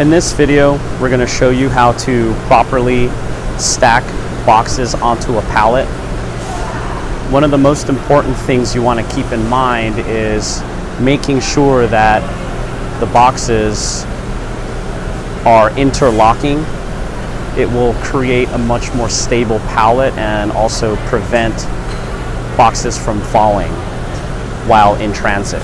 In this video, we're going to show you how to properly stack boxes onto a pallet. One of the most important things you want to keep in mind is making sure that the boxes are interlocking. It will create a much more stable pallet and also prevent boxes from falling while in transit.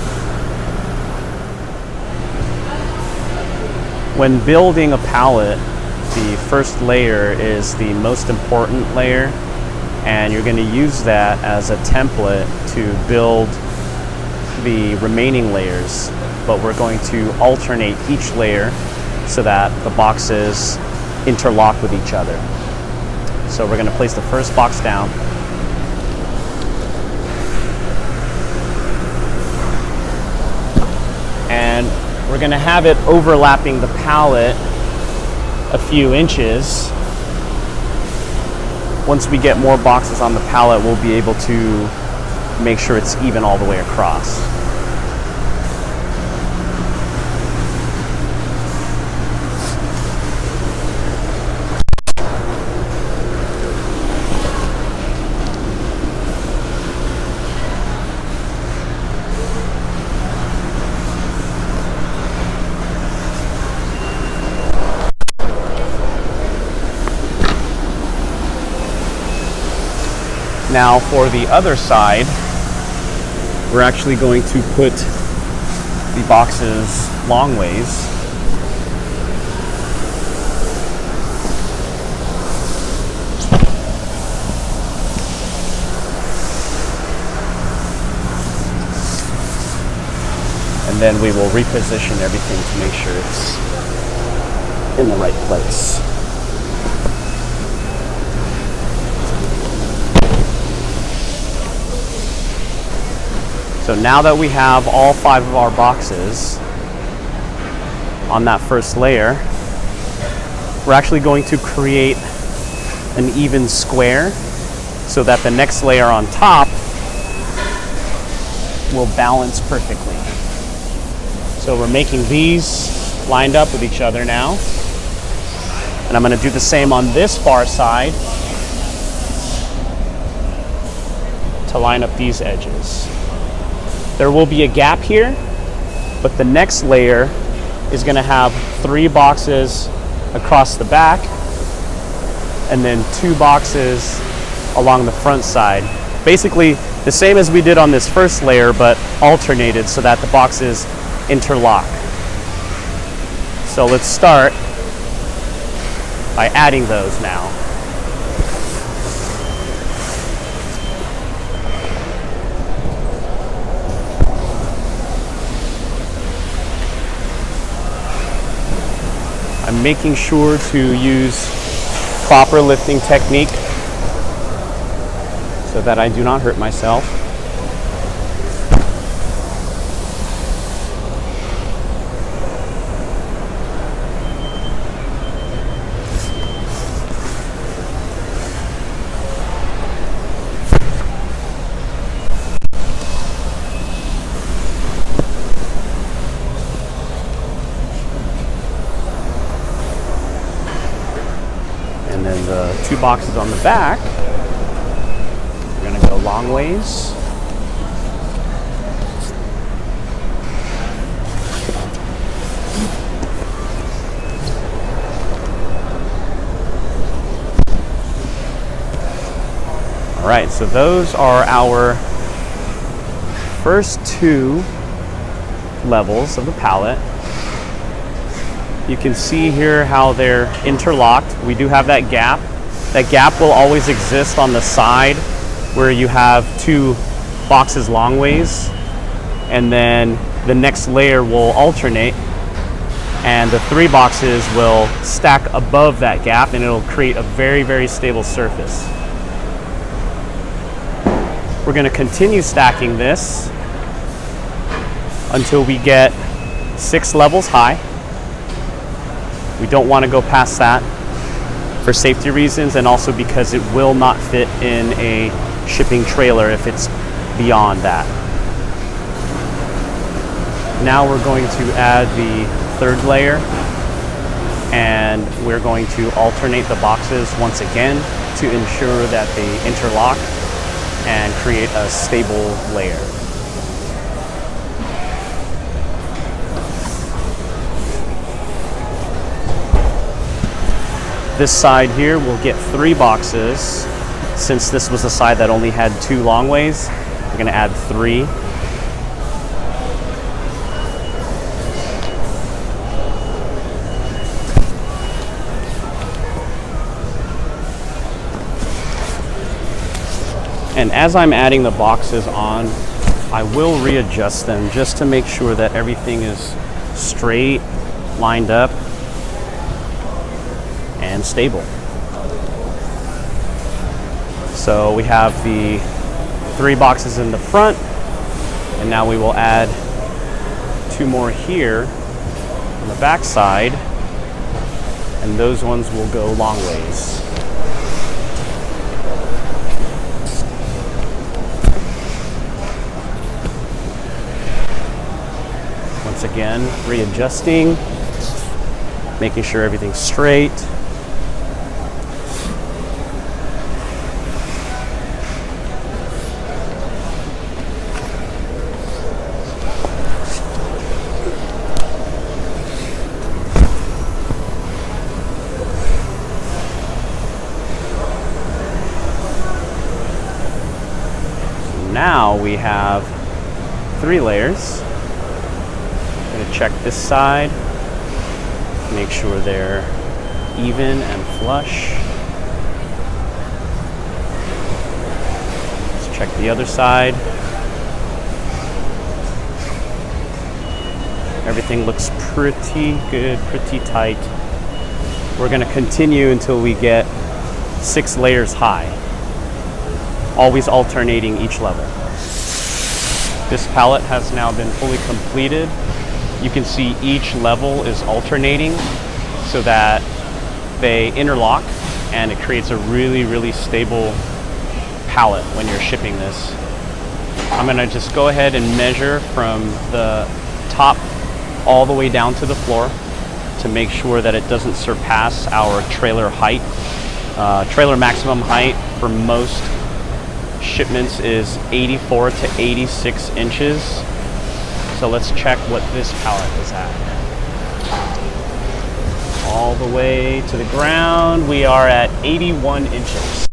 When building a pallet, the first layer is the most important layer, and you're going to use that as a template to build the remaining layers, but we're going to alternate each layer so that the boxes interlock with each other. So we're going to place the first box down. And we're going to have it overlapping the pallet a few inches. Once we get more boxes on the pallet, we'll be able to make sure it's even all the way across. Now for the other side, we're actually going to put the boxes long ways. And then we will reposition everything to make sure it's in the right place. So now that we have all 5 of our boxes on that first layer, we're actually going to create an even square so that the next layer on top will balance perfectly. So we're making these lined up with each other now. And I'm going to do the same on this far side to line up these edges. There will be a gap here, but the next layer is going to have 3 boxes across the back and then 2 boxes along the front side. Basically the same as we did on this first layer, but alternated so that the boxes interlock. So let's start by adding those now. I'm making sure to use proper lifting technique so that I do not hurt myself. And then the 2 boxes on the back, we're going to go long ways. All right, so those are our first 2 levels of the pallet. You can see here how they're interlocked. We do have that gap. That gap will always exist on the side where you have 2 boxes long ways, and then the next layer will alternate and the 3 boxes will stack above that gap, and it'll create a very, very stable surface. We're going to continue stacking this until we get 6 levels high. We don't want to go past that for safety reasons, and also because it will not fit in a shipping trailer if it's beyond that. Now we're going to add the 3rd layer. and we're going to alternate the boxes once again to ensure that they interlock and create a stable layer. This side here will get 3 boxes. Since this was the side that only had 2 long ways, we're going to add 3. And as I'm adding the boxes on, I will readjust them just to make sure that everything is straight, lined up, and stable. So we have the 3 boxes in the front, and now we will add 2 more here on the back side, and those ones will go long ways. Once again, readjusting, making sure everything's straight. Now we have 3 layers. I'm going to check this side, make sure they're even and flush. Let's check the other side. Everything looks pretty good, pretty tight. We're going to continue until we get 6 layers high, always alternating each level. This pallet has now been fully completed. You can see each level is alternating so that they interlock, and it creates a really, really stable pallet when you're shipping this. I'm gonna just go ahead and measure from the top all the way down to the floor to make sure that it doesn't surpass our trailer height. Trailer maximum height for most shipments is 84 to 86 inches. So let's check what this pallet is at. All the way to the ground, we are at 81 inches.